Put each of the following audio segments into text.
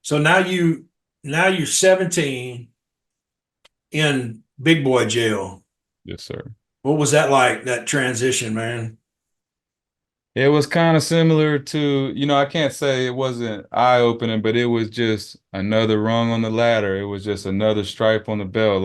So now you're 17 in big boy jail. Yes, sir. What was that like, that transition, man? It was kind of similar to, I can't say it wasn't eye-opening, but it was just another rung on the ladder. It was just another stripe on the belt.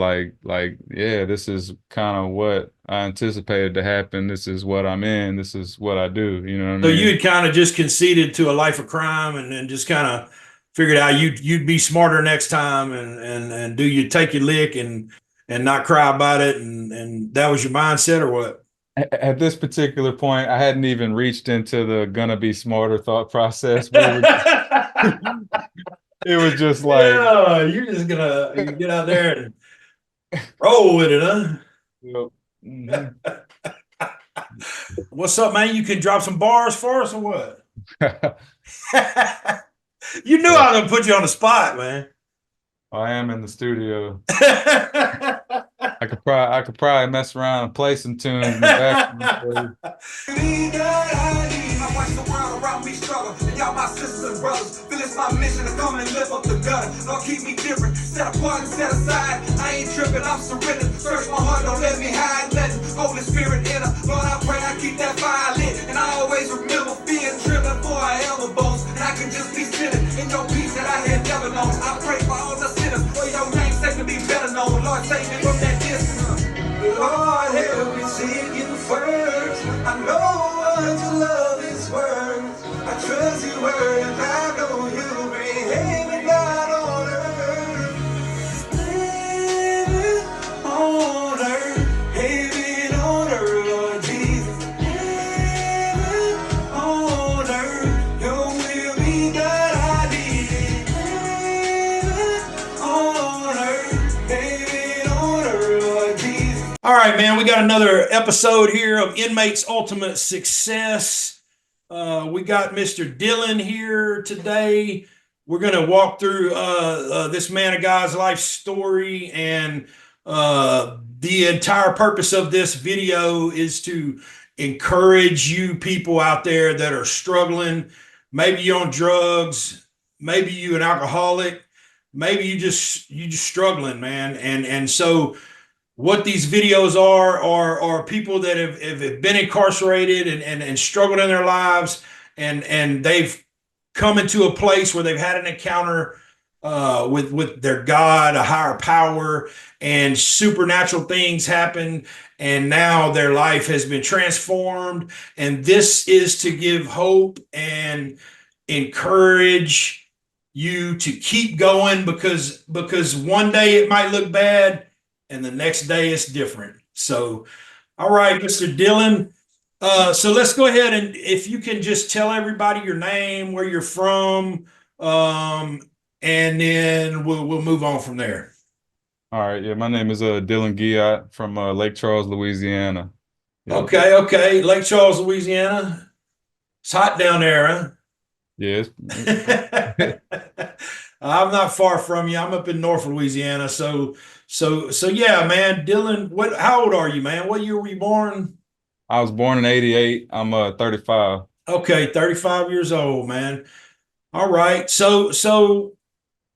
Yeah, this is kind of what I anticipated to happen. This is what I'm in. This is what I do. You know what I So you mean? had kind of just conceded to a life of crime and then just kind of figured out you'd be smarter next time and do you take your lick and not cry about it and that was your mindset or what? At this particular point, I hadn't even reached into the gonna be smarter thought process, but it was just like, Yeah, you're just gonna you get out there and roll with it, huh? you know, What's up, man? You can drop some bars for us or what? mhm. You knew Yeah, I was gonna put you on the spot, man. I am in the studio. I could probably mess around and play some tunes in the background for you. I watch the world around me struggle, and y'all my sisters and brothers. Feel it's my mission to come and live up the gutter. Lord, keep me different, set apart and set aside. I ain't tripping, I'm surrendered. Search my heart, don't let me hide nothing. Holy Spirit enter. Lord, I pray I keep that fire lit, and I always remember fear and trembling before I ever boast. And I can just be sitting in your peace that I had never known. I pray for all the sinners, for your name's sake to be better known. Lord, save me from that distance. Lord, help me seek you first. I know what your love is worth. I trust your word and I know you bring heaven down on earth. Heaven on earth, heaven on earth, Lord Jesus. Heaven on earth, your will be done. I need it. Heaven on earth, heaven on earth, Lord Jesus. All right, man. We got another episode here of Inmates Ultimate Success. We got Mr. Dylan here today. We're going to walk through this man of God's life story, and the entire purpose of this video is to encourage you people out there that are struggling. Maybe you're on drugs, maybe you an alcoholic, maybe you just struggling, man. And so what these videos are people that have been incarcerated and struggled in their lives and they've come into a place where they've had an encounter with their God, a higher power, and supernatural things happen, and now their life has been transformed. And this is to give hope and encourage you to keep going because one day it might look bad and the next day it's different. So, all right, Mr. Dylan. So let's go ahead and if you can just tell everybody your name, where you're from, um, and then we'll move on from there. All right, yeah, my name is Dylan Giat from Lake Charles, Louisiana. Yep. Okay, okay, Lake Charles, Louisiana. It's hot down there, Yeah, huh? I'm not far from you. I'm up in North Louisiana. So yeah, man. Dylan, how old are you, man? What year were you born? I was born in '88. I'm 35. Okay, 35 years old, man. All right. So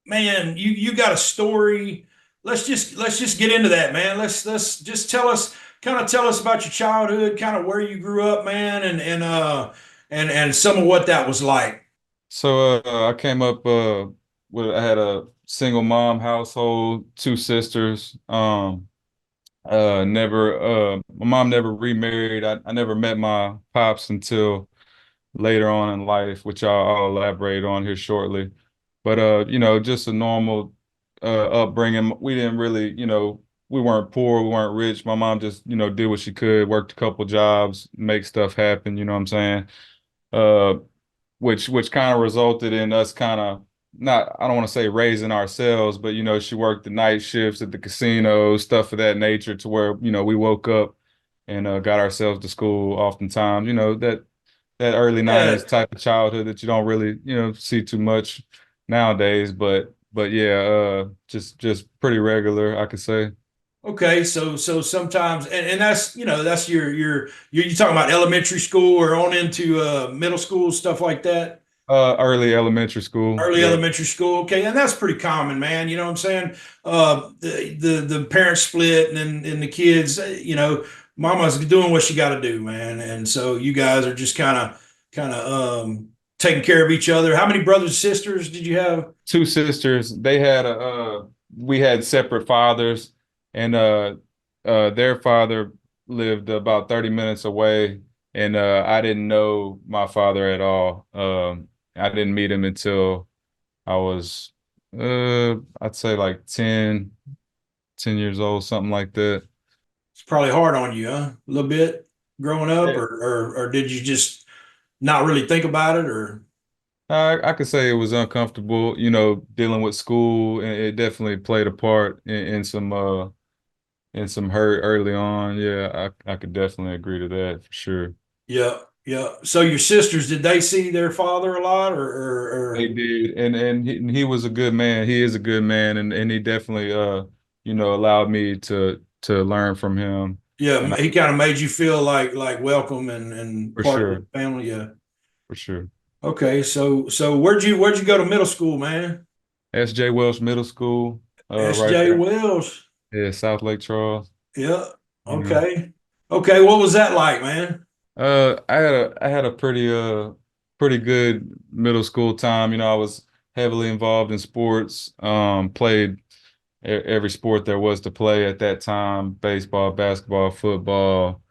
man, you got a story. Let's just get into that, man. Let's just tell us about your childhood, kind of where you grew up, man, and some of what that was like. So I came up I had a single mom household, two sisters. Never My mom never remarried. I never met my pops until later on in life, which I'll elaborate on here shortly. But just a normal upbringing. We didn't really, we weren't poor, we weren't rich. My mom just, did what she could, worked a couple jobs, make stuff happen, you know what I'm saying? Uh which kind of resulted in us kind of not, I don't want to say raising ourselves, but she worked the night shifts at the casino, stuff of that nature, to where, we woke up and got ourselves to school oftentimes, that early Yeah. 90s type of childhood that you don't really, see too much nowadays. But yeah, just pretty regular, I could say. Okay. So sometimes, and that's that's you talking about elementary school or on into middle school stuff like that. Early elementary school. Early Yeah. elementary school. Okay. And that's pretty common, man. You know what I'm saying? The parents split and the kids, mama's doing what she got to do, man. And so you guys are just taking care of each other. How many brothers and sisters did you have? Two sisters. They had we had separate fathers, and their father lived about 30 minutes away, and I didn't know my father at all. I didn't meet him until I was I'd say like 10 years old, something like that. It's probably hard on you, huh? A little bit growing up, Yeah. or did you just not really think about it, or? I could say it was uncomfortable, dealing with school, and it definitely played a part in some hurt early on. Yeah, I could definitely agree to that for sure. Yeah, yeah. So your sisters, did they see their father a lot, They or? did, and he was a good man. He is a good man, and he definitely allowed me to learn from him, and Yeah, he kind of made you feel like welcome and for part of sure, the family. Yeah. for sure. Okay, so where'd you go to middle school, man? S.J. Welsh Middle School, right S.J. there. Wells. Yeah, South Lake Charles. Yeah. Mhm. Okay. Okay. What was that like, man? I had a pretty good middle school time. I was heavily involved in sports. Played every sport there was to play at that time: baseball, basketball, football.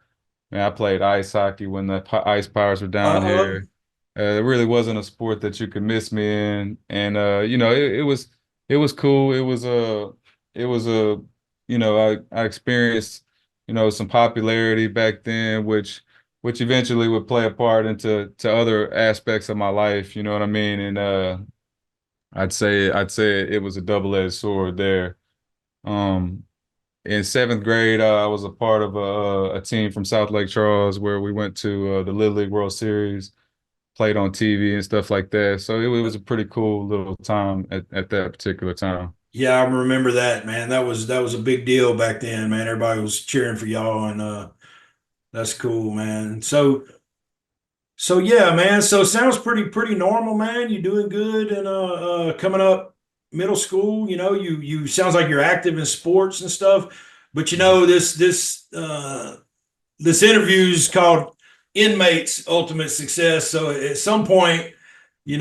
Man, I played ice hockey when the Ice Pirates were down Uh, here. It really wasn't a sport that you could miss me in, and it was cool. It was a I experienced some popularity back then, which eventually would play a part into other aspects of my life. You know what I mean? And I'd say it was a double-edged sword there. Um, in seventh grade, I was a part of a team from South Lake Charles where we went to the Little League World Series, played on TV and stuff like that. So it was a pretty cool little time at that particular time. yeah, I remember that, man. That was a big deal back then, man. Everybody was cheering for y'all, and that's cool, man. So yeah, man. So it sounds pretty normal, man. You doing good and coming up middle school, you sounds like you're active in sports and stuff. But this interview is called Inmates Ultimate Success. So at some point, you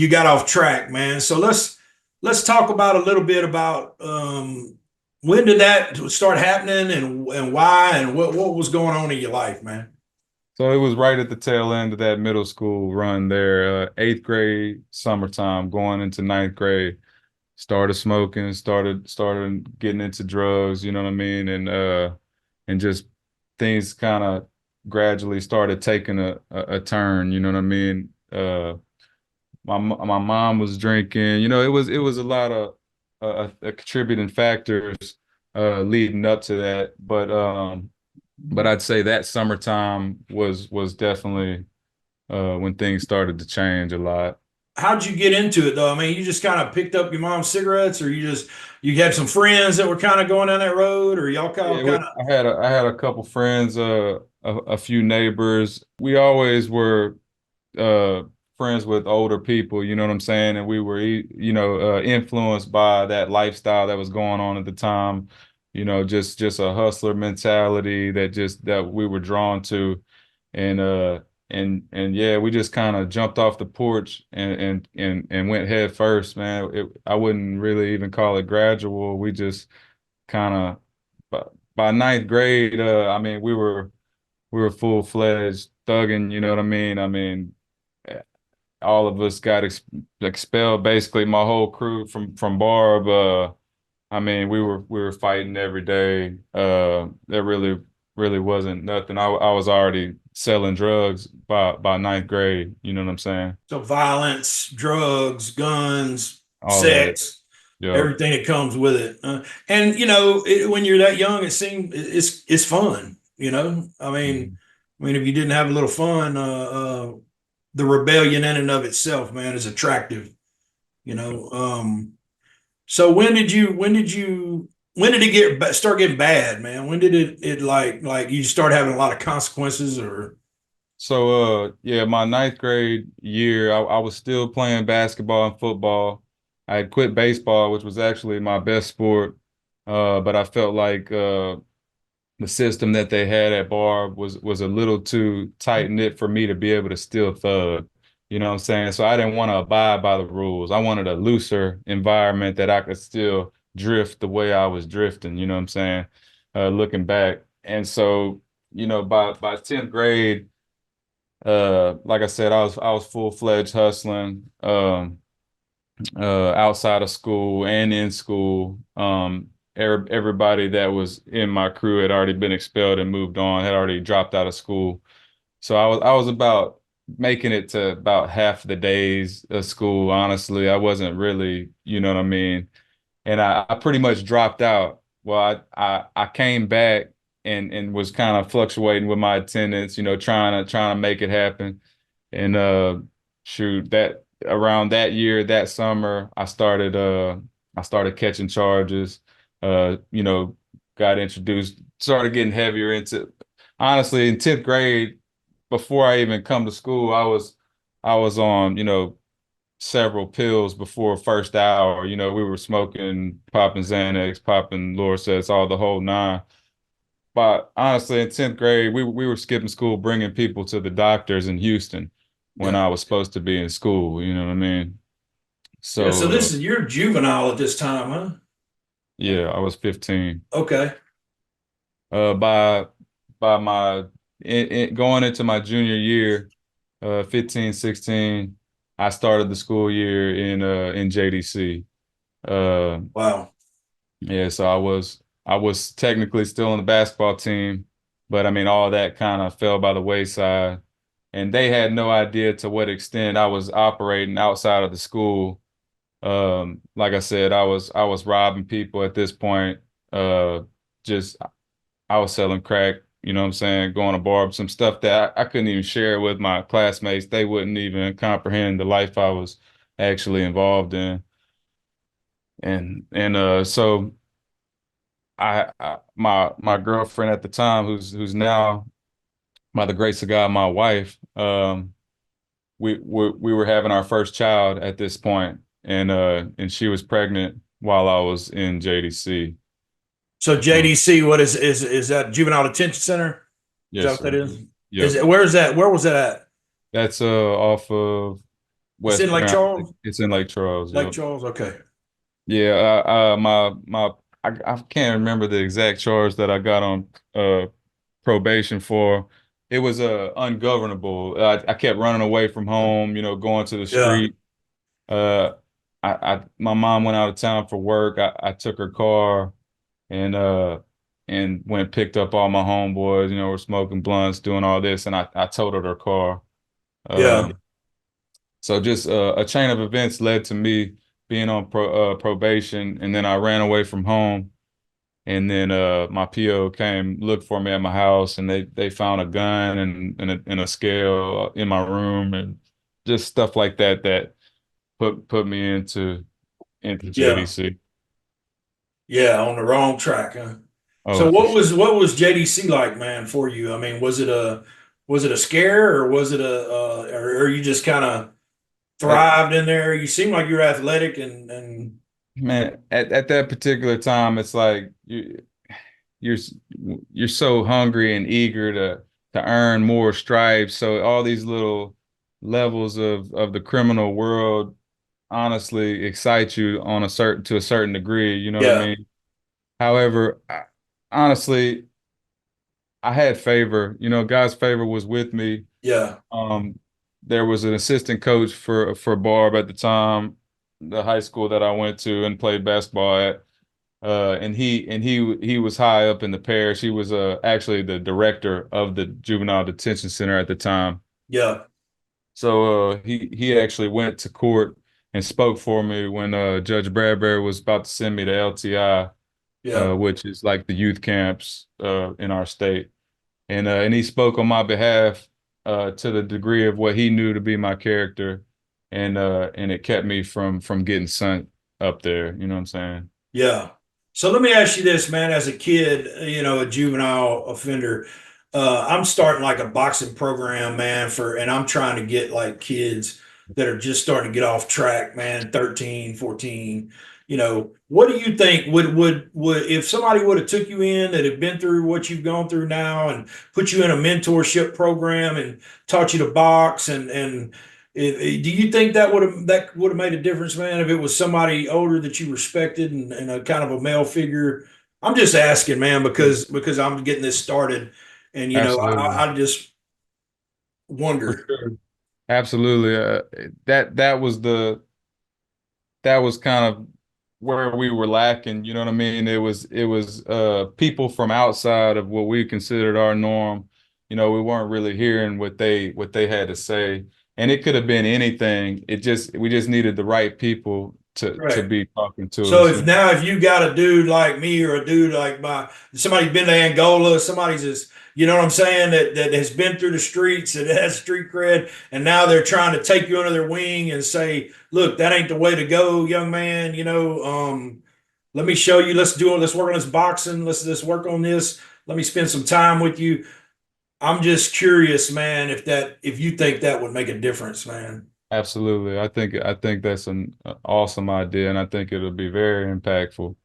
got off track, man. So let's talk about a little bit about when did that start happening and why and what was going on in your life, man. So it was right at the tail end of that middle school run there, eighth grade, summertime, going into ninth grade. Started smoking, started getting into drugs, you know what I mean? And just things kind of gradually started taking a turn, you know what I mean? My mom was drinking, it was a lot of contributing factors leading up to that, but I'd say that summertime was definitely when things started to change a lot. How'd you get into it though? I mean, you just kind of picked up your mom's cigarettes, or you had some friends that were kind of going down that road, or y'all Yeah, kind of. I had a couple friends, a few neighbors. We always were uh friends with older people, you know what I'm saying? And we were influenced by that lifestyle that was going on at the time, just a hustler mentality that we were drawn to. And and yeah, we just kind of jumped off the porch and went head first, man. I wouldn't really even call it gradual. We just kind of by ninth grade, I mean, we were full-fledged thugging, you know what I mean? I mean, all of us got expelled, basically my whole crew from Barb. I mean, we were fighting every day. There really wasn't nothing. I was already selling drugs by ninth grade, you know what I'm saying? So violence, drugs, guns, All that. sex, Yeah. everything that comes with it. And when you're that young, it's fun. Mhm. I mean, if you didn't have a little fun, the rebellion in and of itself, man, is attractive. You know. So when did it start getting bad, man? When did it like you start having a lot of consequences or? So yeah, my ninth grade year, I was still playing basketball and football. I had quit baseball, which was actually my best sport. But I felt like the system that they had at Barb was a little too tight knit for me to be able to still thug. You know what I'm saying? So I didn't want to abide by the rules. I wanted a looser environment that I could still drift the way I was drifting, you know what I'm saying? Looking back. And so, by 10th grade, like I said, I was full-fledged hustling. Outside of school and in school. Everybody that was in my crew had already been expelled and moved on, had already dropped out of school. So I was about making it to about half the days of school. Honestly, I wasn't really, you know what I mean? And I pretty much dropped out. Well, I came back and was kind of fluctuating with my attendance, trying to make it happen. And shoot, that around that year, that summer, I started catching charges. You know, got introduced, started getting heavier into, honestly, in 10th grade, before I even come to school, I was on, several pills before first hour. We were smoking, popping Xanax, popping Lorcets, all the whole nine. But honestly, in 10th grade, we were skipping school, bringing people to the doctors in Houston when Yeah. I was supposed to be in school. You know what I mean? Yeah. So So this is you're juvenile at this time, huh? yeah, I was 15. Okay. By my going into my junior year, 15, 16, I started the school year in JDC. Uh, Wow. Yeah, so I was technically still on the basketball team, but I mean all that kind of fell by the wayside. And they had no idea to what extent I was operating outside of the school. Like I said, I was robbing people at this point. Just I was selling crack, you know what I'm saying, going to bar, some stuff that I couldn't even share with my classmates. They wouldn't even comprehend the life I was actually involved in. And so my girlfriend at the time, who's now, by the grace of God, my wife, we were having our first child at this point, and she was pregnant while I was in JDC. So JDC, what is that juvenile detention center? Is that Yes, what that sir. is? Yep. Where is that? Where was that at? That's off of It's in West Lake Brown. Charles? It's in Lake Charles. Lake Yep. Charles, okay. Yeah. I can't remember the exact charge that I got on probation for. It was ungovernable. I kept running away from home, going to the Yeah. street. Uh, my mom went out of town for work. I took her car and went and picked up all my homeboys. We're smoking blunts, doing all this, and I totaled her car. Yeah. So just a chain of events led to me being on probation, and then I ran away from home. And then my PO came look for me at my house, and they found a gun and a scale in my room, and just stuff like that put me into Yeah. JDC. Yeah. On the wrong track, huh? Oh, So for what sure. was JDC like, man, for you? I mean, was it a scare, or was it or you just kind of At, thrived in there? You seem like you're athletic and man, at that particular time, it's like you're you're so hungry and eager to earn more stripes. So all these little levels of the criminal world honestly excite you on to a certain degree, you know what I yeah, mean? However, honestly, I had favor, God's favor was with me. yeah, Um, there was an assistant coach for Barb at the time, the high school that I went to and played basketball at. And he was high up in the parish. He was actually the director of the juvenile detention center at the time. yeah, So he actually went to court and spoke for me when Judge Bradbury was about to send me to LTI, yeah, which is like the youth camps in our state. And he spoke on my behalf to the degree of what he knew to be my character, and it kept me from getting sent up there. You know what I'm saying? yeah. So let me ask you this, man. As a kid, a juvenile offender, I'm starting like a boxing program, man, and I'm trying to get like kids that are just starting to get off track, man, 13, 14. What do you think would if somebody would have took you in that had been through what you've gone through now and put you in a mentorship program and taught you to box do you think that would have made a difference, man, if it was somebody older that you respected and a kind of a male figure? I'm just asking, man, because I'm getting this started, and Absolutely. I just For wonder. sure. Absolutely. That was that was kind of where we were lacking, you know what I mean? It was people from outside of what we considered our norm. We weren't really hearing what they had to say. And it could have been anything. We just needed the right people to Right. be talking to So us. if you got a dude like me or a dude like somebody's been to Angola, somebody's just, you know what I'm saying, that has been through the streets and has street cred, and now they're trying to take you under their wing and say, look, that ain't the way to go, young man. Let me show you. Let's work on this boxing. Let's work on this. Let me spend some time with you. I'm just curious, man, if you think that would make a difference, man. Absolutely. I think that's an awesome idea, and I think it'll be very impactful for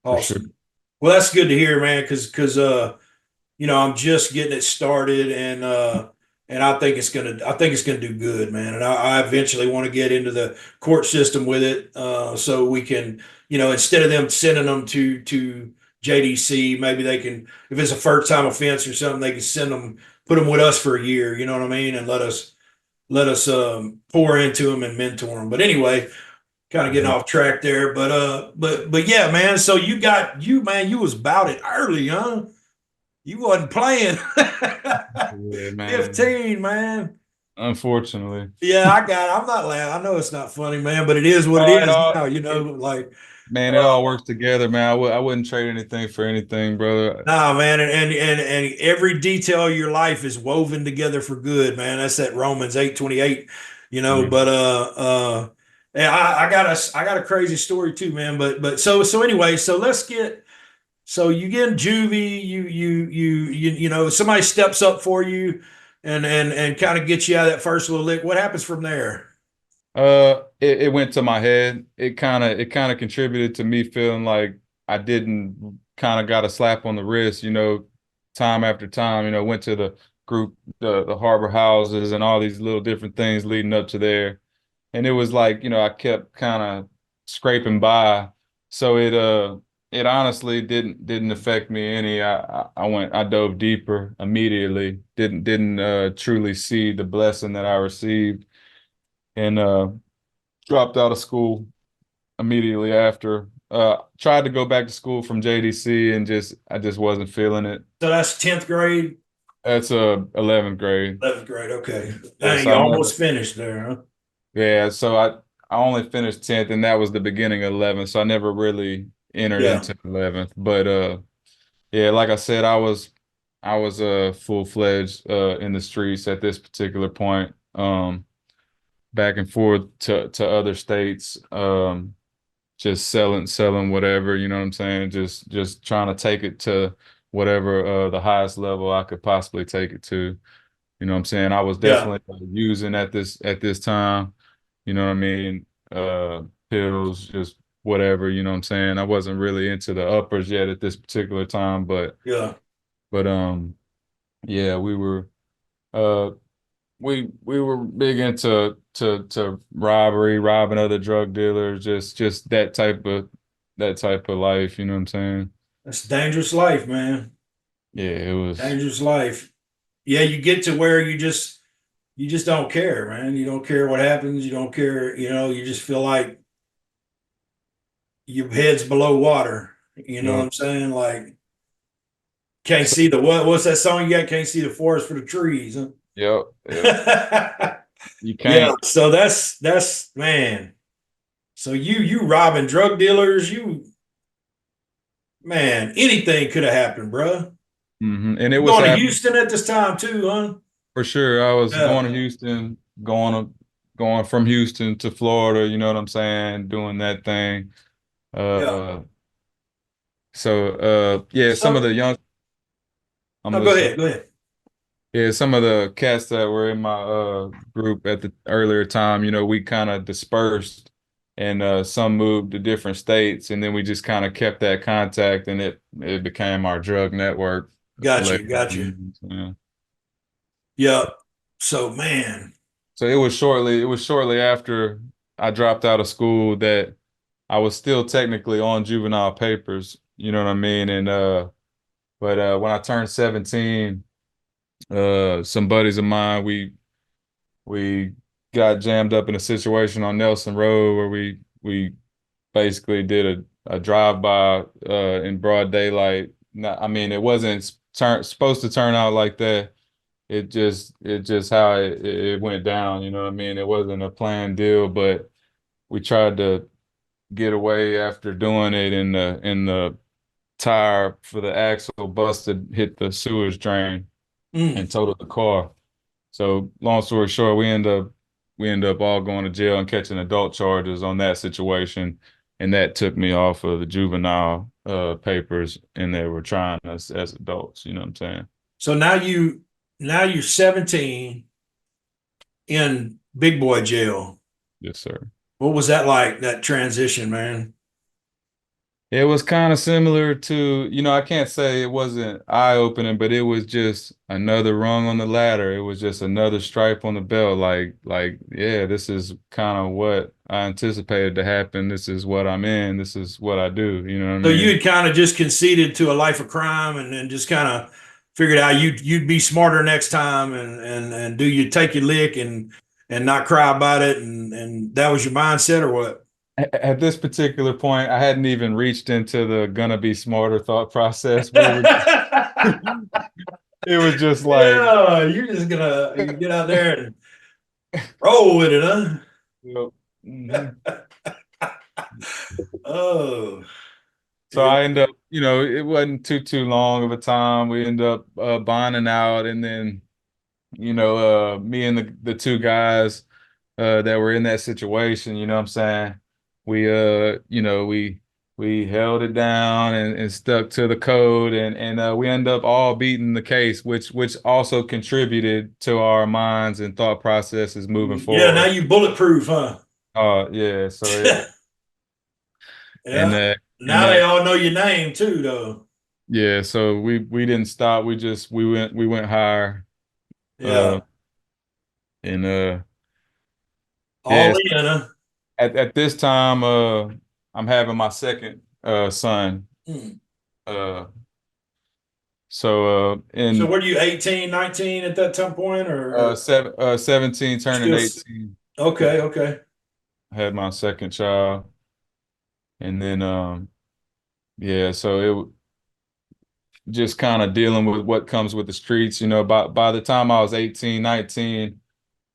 sure. Awesome. Well, that's good to hear, man, because I'm just getting it started, and I think it's gonna do good, man. And I eventually want to get into the court system with it, so we can, instead of them sending them to JDC, maybe they can, if it's a first time offense or something, they can put them with us for a year. You know what I mean, and let us pour into them and mentor them. But anyway, kind of getting Mhm. off track there, but yeah, man. So man, you was about it early, huh? You wasn't playing. Yeah, man. 15, man. Unfortunately. Yeah, I'm not laughing. I know it's not funny, man, but it is what it No, it is all now, like, man, it uh, all works together, man. I wouldn't trade anything for anything, brother. nah, man, and every detail of your life is woven together for good, man. That's that Romans 8:28, Mhm. but yeah, I got a crazy story too, man. But anyway, so you get in juvie, somebody steps up for you and kind of gets you out of that first little lick. What happens from there? It went to my head. It kind of contributed to me feeling like I didn't kind of got a slap on the wrist, time after time, went to the group, the harbor houses and all these little different things leading up to there. And it was like, I kept kind of scraping by. So it honestly didn't affect me any. I dove deeper immediately. Didn't truly see the blessing that I received, and dropped out of school immediately after. Tried to go back to school from JDC and I just wasn't feeling it. So that's 10th grade, That's 11th grade. 11th grade. Okay. Yeah, Dang, so you I never. almost finished there, huh? Yeah, so I only finished 10th, and that was the beginning of 11th, so I never really entered Yeah. into 11th. But yeah, like I said, I was full-fledged in the streets at this particular point. Back and forth to other states, just selling whatever, you know what I'm saying? Just trying to take it to whatever the highest level I could possibly take it to. You know what I'm saying? I was Yeah. definitely using at this time, you know what I mean? Pills, just whatever, you know what I'm saying? I wasn't really into the uppers yet at this particular time, but Yeah. but yeah, uh we were big into to robbery, robbing other drug dealers, just that type of life, you know what I'm saying? That's a dangerous life, man. Yeah, it was. Dangerous life. Yeah, you get to where you just don't care, man. You don't care what happens. You don't care, you just feel like your head's below water. You know what Yep. I'm saying? Like, can't see what's that song you got? Can't see the forest for the trees, huh? Yep. Yep. You Yeah, can't. so that's man. So you robbing drug dealers, man, anything could have happened, bro. And it You was going to happening Houston at this time too, huh? for sure. I was Yeah, going to Houston, going from Houston to Florida, you know what I'm saying, doing that thing. yeah. Uh, so yeah, some of So the young. I'm no, go listening. ahead, go ahead. Yeah, some of the cats that were in my group at the earlier time, we kind of dispersed and some moved to different states, and then we just kind of kept that contact, and it became our drug network Got later you, got you. on. Yeah. Yep. So man, So it was shortly after I dropped out of school that I was still technically on juvenile papers, you know what I mean? And but when I turned 17, some buddies of mine, we got jammed up in a situation on Nelson Road where we basically did a drive-by in broad daylight. I mean, it wasn't supposed to turn out like that. It just how it went down, you know what I mean? It wasn't a planned deal, but we tried to get away after doing it, in the tire for the axle busted, hit the sewage drain mm. and totaled the car. So long story short, we end up all going to jail and catching adult charges on that situation. And that took me off of the juvenile papers, and they were trying us as adults, you know what I'm saying? So now you're 17 in big boy jail. Yes, sir. What was that like, that transition, man? It was kind of similar to, I can't say it wasn't eye-opening, but it was just another rung on the ladder. It was just another stripe on the belt. Yeah, this is kind of what I anticipated to happen. This is what I'm in. This is what I do. You know what So I you mean? had kind of just conceded to a life of crime and then just kind of figured out you'd be smarter next time and do you take your lick and not cry about it and that was your mindset or what? At this particular point, I hadn't even reached into the gonna be smarter thought process. It was just like, Yeah, you're just gonna you get out there and roll with it, huh? you mhm. Oh, So yeah. I end up, it wasn't too long of a time. We end up bonding out, and then, me and the two guys that were in that situation, you know what I'm saying? We held it down and stuck to the code, and we end up all beating the case, which also contributed to our minds and thought processes moving Yeah, now forward. you bulletproof, huh? Yeah, so it and Yeah. and Now they that all know your name too, though. Yeah, so we didn't stop. We went higher. Uh Yeah. and All yes, in, huh? at this time I'm having my second son. Hmm. Uh so So in were you 18, 19 at that time point or 17 turning still 18, okay, okay. I had my second child. And then yeah, so just kind of dealing with what comes with the streets, by the time I was 18, 19,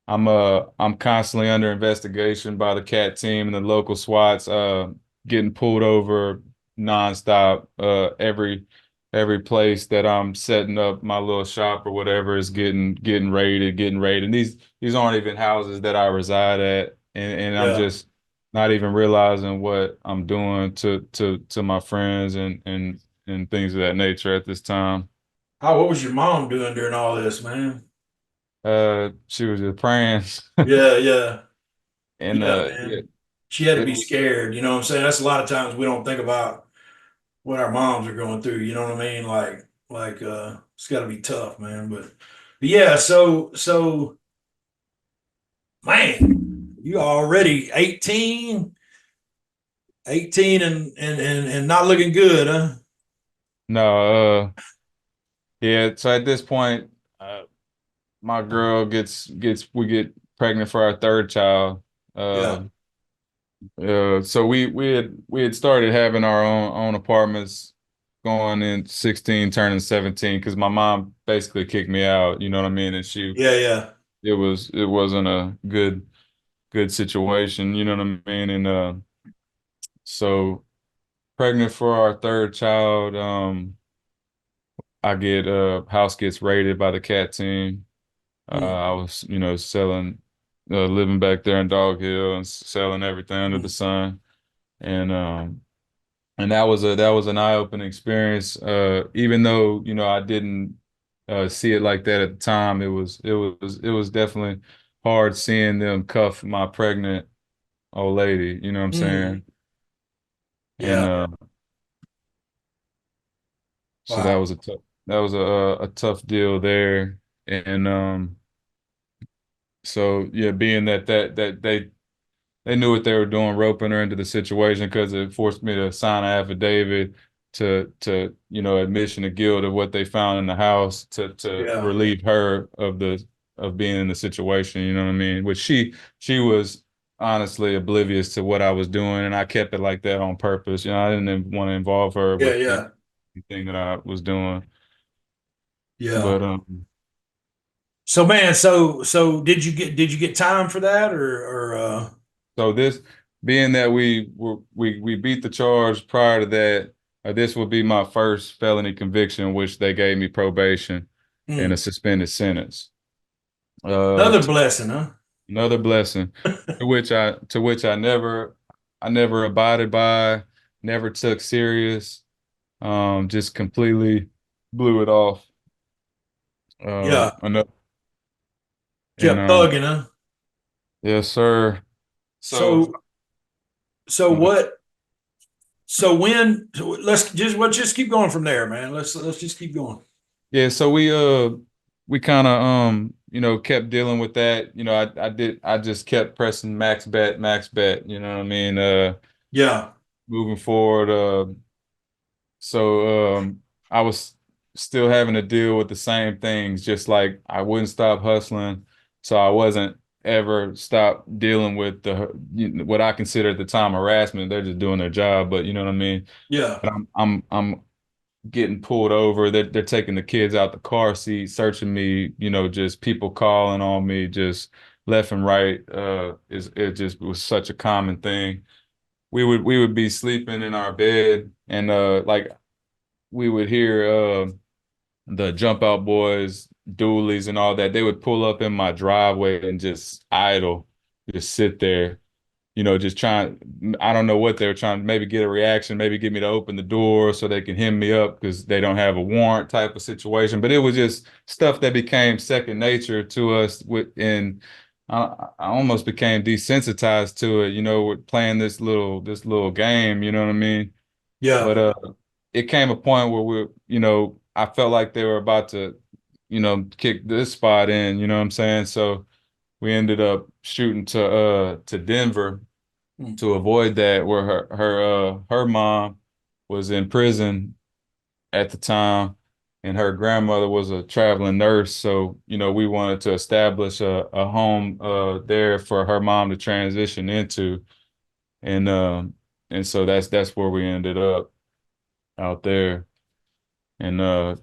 I'm constantly under investigation by the CAT team and the local SWATs, getting pulled over nonstop. Every place that I'm setting up my little shop or whatever is getting raided, getting raided. And these aren't even houses that I reside at, and I'm Yeah. just not even realizing what I'm doing to my friends and things of that nature at this time. What was your mom doing during all this, man? She was just praying, Yeah, yeah. and Yeah, yeah, man. She had to it be scared, you know what I'm saying? That's a lot of times we don't think about what our moms are going through, you know what I mean? Like it's gotta be tough, man. But yeah, so man, you already 18 and not looking good, huh? No, yeah. So at this point, my girl we get pregnant for our third child. Yeah. Uh, so we had started having our own apartments going in 16, turning 17, because my mom basically kicked me out. You know what I mean? And Yeah, yeah. it wasn't a good situation. You know what I mean? And so pregnant for our third child. I get house gets raided by the CAT team. Mm, I was, selling, living back there in Dog Hill and selling everything under the mm. sun, and that was an eye-opening experience. Even though I didn't see it like that at the time. It was definitely hard seeing them cuff my pregnant old lady, you know what I'm Mm, saying? And yeah. so Wow. that was a tough deal there. And so yeah, being that they knew what they were doing, roping her into the situation because it forced me to sign an affidavit to admission of guilt of what they found in the house to Yeah. relieve her of being in the situation, you know what I mean? Which she was honestly oblivious to what I was doing, and I kept it like that on purpose. I didn't want to involve her Yeah. with Yeah. anything that I was doing. Yeah. But So man, so did you get time for that or so this being that we beat the charge prior to that, this would be my first felony conviction, which they gave me probation and a mm, suspended sentence. another To blessing, huh? another blessing, to which I never abided by, never took serious, just completely blew it off. Yeah. Enough, and Kept thugging, huh? yes, sir. So So so what so when so let's just keep going from there, man. Let's just keep going. yeah, so we kind of kept dealing with that. I just kept pressing max bet, you know what I mean? Yeah. Moving forward, so I was still having to deal with the same things, just like I wouldn't stop hustling, so I wasn't ever stop dealing with what I consider at the time harassment. They're just doing their job, but you know what I mean? Yeah. But I'm getting pulled over. They're taking the kids out the car seat, searching me, just people calling on me just left and right. It just was such a common thing. We would be sleeping in our bed and like we would hear the jump out boys, dualies and all that. They would pull up in my driveway and just idle, just sit there, just trying, I don't know what they were trying to maybe get a reaction, maybe get me to open the door so they can hem me up because they don't have a warrant type of situation. But it was just stuff that became second nature to us and I almost became desensitized to it, with playing this little game, you know what I mean? Yeah. But it came a point where I felt like they were about to, kick this spot in, you know what I'm saying? So we ended up shooting to Denver Mm. to avoid that, where her mom was in prison at the time and her grandmother was a traveling nurse. So, we wanted to establish a home there for her mom to transition into. And so that's where we ended up out there. And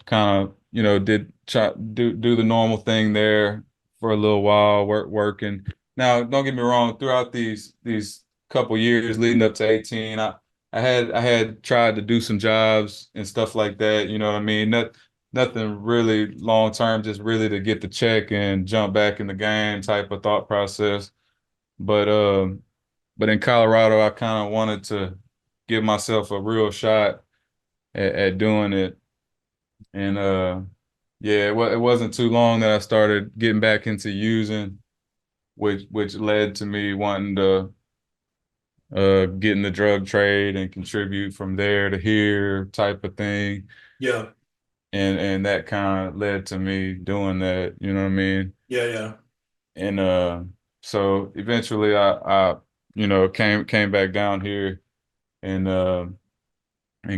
kind of did try do the normal thing there for a little while, working. Now don't get me wrong, throughout these couple years leading up to 18, I had tried to do some jobs and stuff like that, you know what I mean? Nothing really long term, just really to get the check and jump back in the game type of thought process. But in Colorado I kind of wanted to give myself a real shot at doing it. And yeah, it wasn't too long that I started getting back into using, which led to me wanting to get in the drug trade and contribute from there to here type of thing. Yeah. And that kind of led to me doing that, you know what I mean? Yeah. Yeah. And so eventually I came back down here and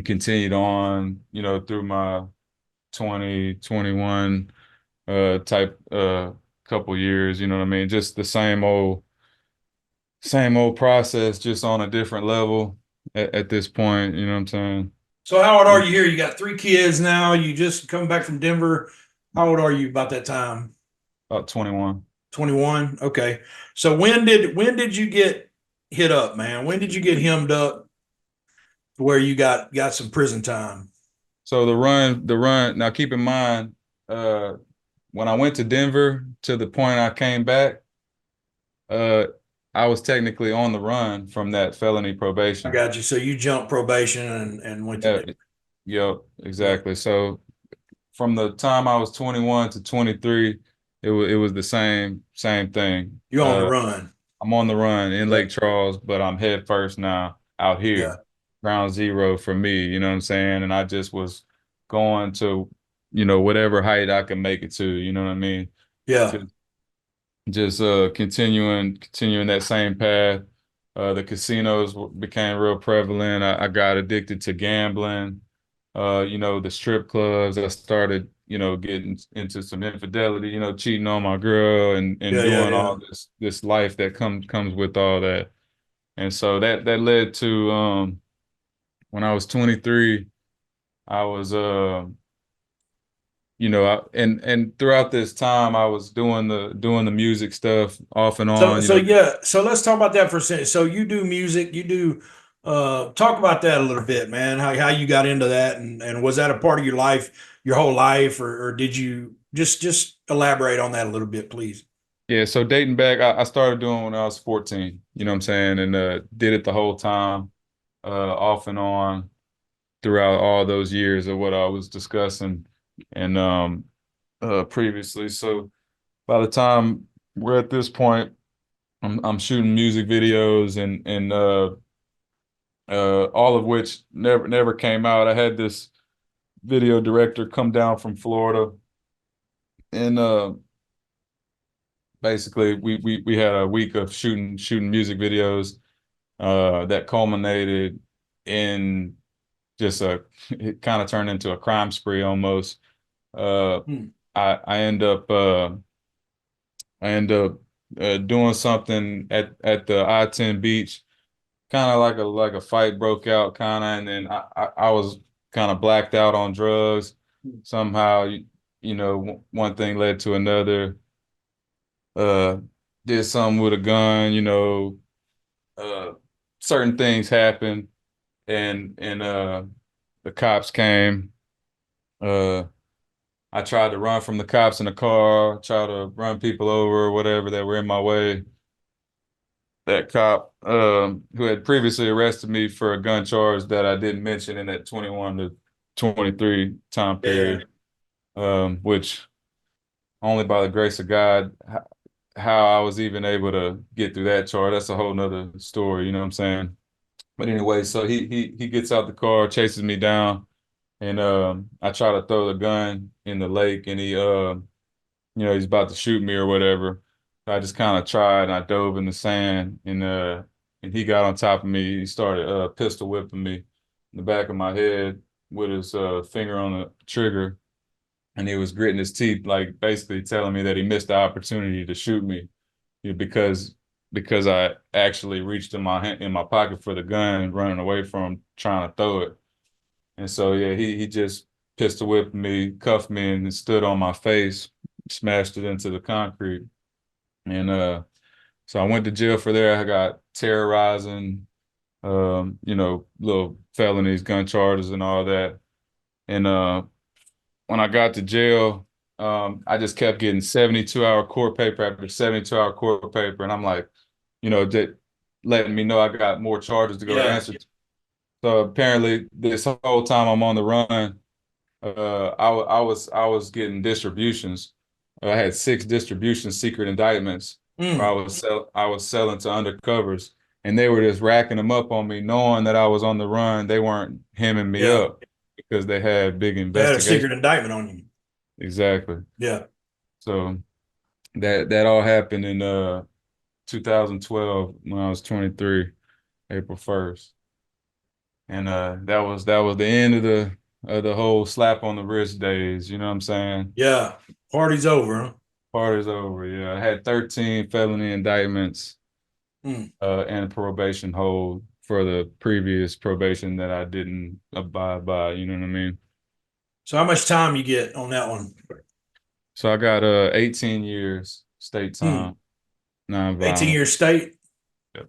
continued on, through my 2021 type couple years, you know what I mean? Just the same old process, just on a different level at this point, you know what I'm saying? So how old are you here? You got three kids now. You just come back from Denver. How old are you about that time? About 21. 21. Okay. So when did you get hit up, man? When did you get hemmed up to where you got some prison time? So the run, now keep in mind, uh when I went to Denver to the point I came back, uh I was technically on the run from that felony I probation. got you. So you jumped probation and went to Yeah, Denver. yep, Yeah. exactly. So from the time I was 21 to 23, it was the same thing. You're on the run. I'm on the run in Yeah. Lake Charles, but I'm head first now out here. Yeah. Ground zero for me, you know what I'm saying? And I just was going to, whatever height I can make it to, you know what I mean? Yeah. Just continuing that same path. The casinos became real prevalent. I got addicted to gambling. The strip clubs. I started, getting into some infidelity, cheating on my girl and doing all this life that comes with all that. And so that led to when I was 23, I was and throughout this time I was doing the music stuff off and on. So let's talk about that for a second. So you do music, you do talk about that a little bit, man. How you got into that, and was that a part of your life, your whole life, or did you just elaborate on that a little bit, please? Yeah, so dating back, I started doing when I was 14, you know what I'm saying, and did it the whole time, off and on throughout all those years of what I was discussing and previously. So by the time we're at this point, I'm shooting music videos and all of which never came out. I had this video director come down from Florida, and basically we had a week of shooting music videos that culminated in just it kind of turned into a crime spree almost. I end up doing something at the I-10 beach, kind of like a fight broke out, kind of, and then I was kind of blacked out on drugs. Somehow, one thing led to another. Did something with a gun, certain things happened, and the cops came. I tried to run from the cops in the car, try to run people over or whatever that were in my way. That cop, who had previously arrested me for a gun charge that I didn't mention in that 21 to 23 time period, which only by the grace of God, how I was even able to get through that charge, that's a whole nother story, you know what I'm saying? But anyway, so he gets out the car, chases me down, and I try to throw the gun in the lake, and he's about to shoot me or whatever. I just kind of tried, and I dove in the sand, and he got on top of me. He started pistol whipping me in the back of my head with his finger on the trigger, and he was gritting his teeth, like basically telling me that he missed the opportunity to shoot me, because I actually reached in my pocket for the gun, running away from him, trying to throw it. And so yeah, he just pistol whipped me, cuffed me, and stood on my face, smashed it into the concrete. And so I went to jail for there. I got terrorizing, little felonies, gun charges, and all that. And when I got to jail, I just kept getting 72-hour court paper after 72-hour court paper, and I'm like, that letting me know I got more charges to go answer to. So apparently, this whole time I'm on the run, I was getting distributions. I had 6 distribution secret indictments where I was selling to undercovers, and they were just racking them up on me, knowing that I was on the run. They weren't hemming me up because they had big investigations. They had a secret indictment on you. Exactly. Yeah. So that all happened in 2012 when I was 23, April 1st. And that was the end of the whole slap on the wrist days, you know what I'm saying? Yeah. Party's over, huh? Party's over, yeah. I had 13 felony indictments and a probation hold for the previous probation that I didn't abide by, you know what I mean? So how much time you get on that one? So I got 18 years state time. 18 years state? Yep.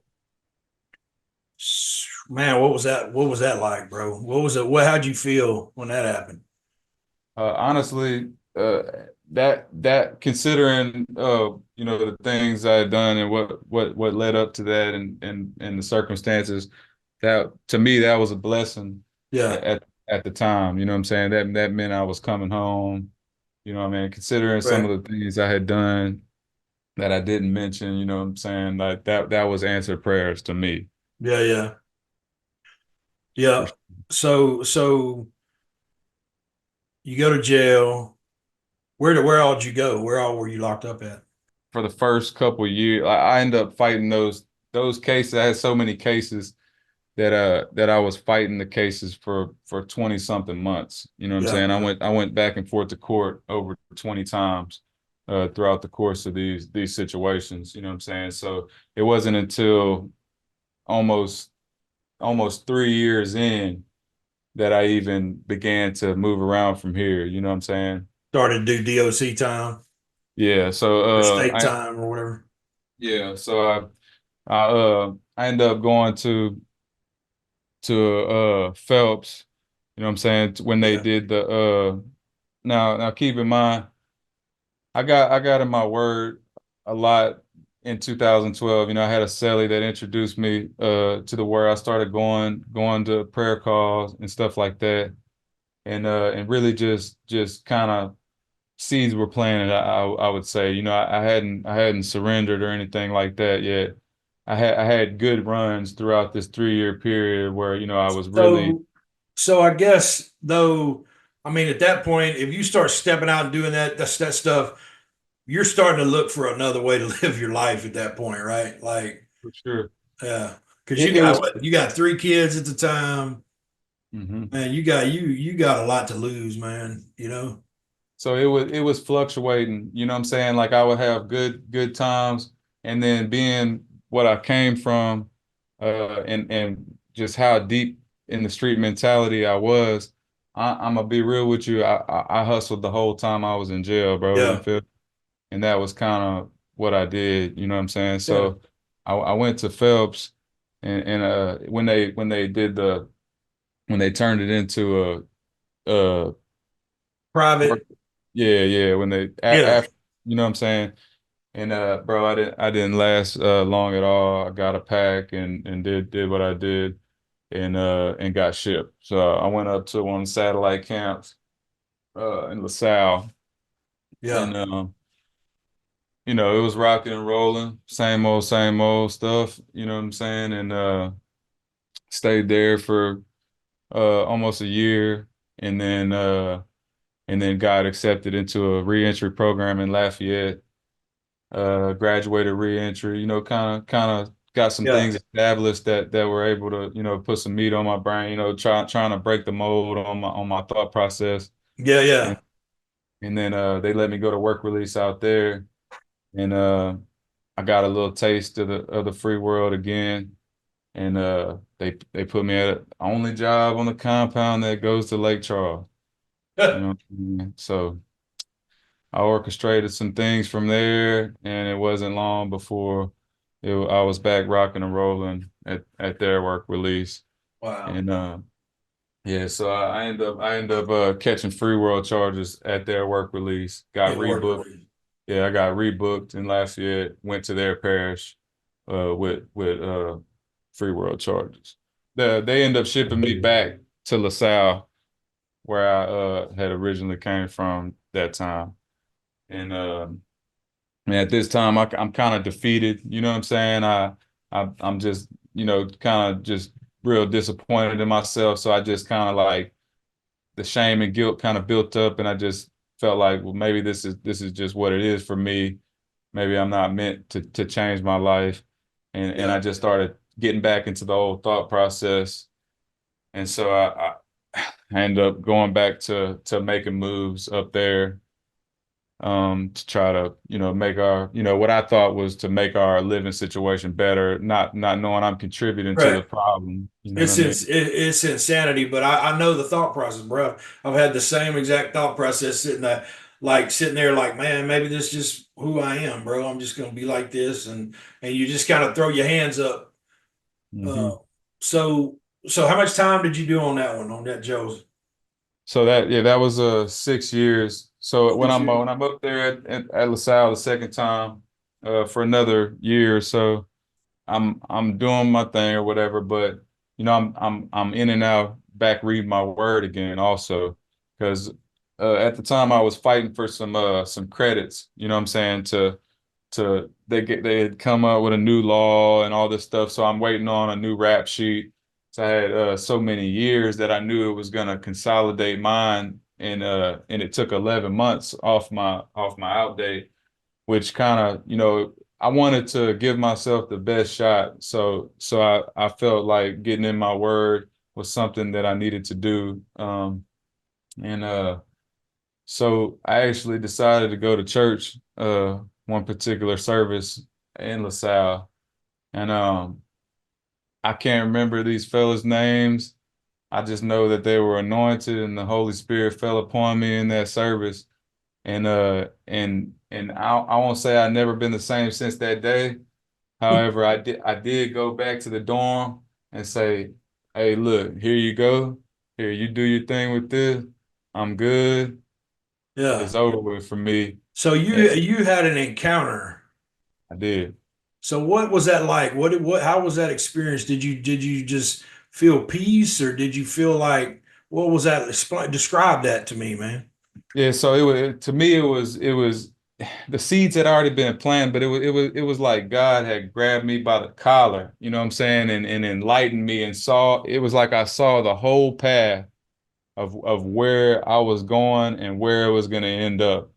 Man, what was that like, bro? What was it? How'd you feel when that happened? Honestly, that considering the things I had done and what led up to that and the circumstances, that to me that was a blessing. Yeah. at the time. You know what I'm saying? That meant I was coming home. You know what I mean? Considering some Right. of the things I had done that I didn't mention, you know what I'm saying? Like that was answered prayers to me. Yeah, yeah, For, yeah. So you go to jail. Where all did you go? Where all were you locked up at? for the first couple of years, I ended up fighting those cases. I had so many cases that I was fighting the cases for 20 something months. You know what I'm Yeah. saying? I went back and forth to court over 20 times throughout the course of these situations. You know what I'm saying? So it wasn't until almost almost 3 years in that I even began to move around from here. You know what I'm saying? Started to do DOC time Yeah. So or state time or whatever. yeah. So I ended up going to Phelps. You know what I'm saying? When they Yeah. did the now keep in mind, I got in my word a lot in 2012. You know, I had a cellie that introduced me to the word. I started going to prayer calls and stuff like that. And really just kind of seeds were planted, I would say. You know, I hadn't surrendered or anything like that yet. I had good runs throughout this 3 year period where, you know, I was really. So I guess though, I mean, at that point, if you start stepping out and doing that stuff, you're starting to look for another way to live your life at that point, right? Like, For sure. yeah, because It was. you got 3 kids at the time, Mhm. man. You got a lot to lose, man. You know. So it was fluctuating, you know what I'm saying? Like I would have good times, and then being what I came from, and just how deep in the street mentality I was, I'm gonna be real with you. I hustled the whole time I was in jail, bro. You Yeah. feel? And that was kind of what I did, you know what I'm saying? Yeah. So I went to Phelps, and when they turned it into a Private. yeah, when they Yeah. after, you know what I'm saying? And bro, I didn't last long at all. I got a pack and did what I did and got shipped. So I went up to one of the satellite camps in LaSalle, Yeah. and you know, it was rocking and rolling, same old stuff, you know what I'm saying? And stayed there for almost a year, and then got accepted into a reentry program in Lafayette. Graduated reentry, you know, kind of got some Yeah. things established that were able to, you know, put some meat on my brain, you know, trying to break the mold on my thought process. Yeah. And Yeah. and then they let me go to work release out there, and I got a little taste of the free world again. And they put me at the only job on the compound that goes to Lake Charles. You know what I mean? So I orchestrated some things from there, and it wasn't long before I was back rocking and rolling at their work release. Wow. And yeah, so I end up catching free world charges at their work release. Got It worked. rebooked. Yeah, I got rebooked in Lafayette. Went to their parish with free world charges. They end up shipping me back to LaSalle, where I had originally came from that time. And and at this time, I'm kind of defeated. You know what I'm saying? I'm just, you know, kind of just real disappointed in myself. So I just kind of like the shame and guilt kind of built up, and I just felt like, well, maybe this is just what it is for me. Maybe I'm not meant to change my life, and Yeah. I just started getting back into the old thought process. And so I ended up going back to making moves up there, to try to, you know, make our, you know, what I thought was to make our living situation better, not knowing I'm contributing to the Right. problem. You know what I mean? It's insanity, but I know the thought process, bro. I've had the same exact thought process sitting there like, man, maybe this is just who I am, bro. I'm just gonna be like this, and you just kind of throw your hands up. Uh, Hmm. so so how much time did you do on that one, on that Joe's? So that was 6 years. So when 6 I'm years. when I'm up there at LaSalle the second time, for another year or so, I'm doing my thing or whatever. But I'm in and out back reading my word again also, because at the time I was fighting for some credits, you know what I'm saying, they had come up with a new law and all this stuff. So I'm waiting on a new rap sheet. So I had so many years that I knew it was gonna consolidate mine, and it took 11 months off my out date, which kind of, I wanted to give myself the best shot. So I felt like getting in my word was something that I needed to do. And so I actually decided to go to church one particular service in LaSalle. And I can't remember these fellas' names. I just know that they were anointed and the Holy Spirit fell upon me in that service. And I won't say I've never been the same since that day. However, I did go back to the dorm and say, hey, look, here you go. Here, you do your thing with this. I'm good. Yeah. It's over with for me. So you had an encounter. I did. So what was that like? How was that experience? Did you just feel peace, or did you feel like, what was that? Describe that to me, man. Yeah, so to me it was the seeds had already been planted, but it was like God had grabbed me by the collar, you know what I'm saying, and enlightened me, and it was like I saw the whole path of where I was going and where it was going to end up.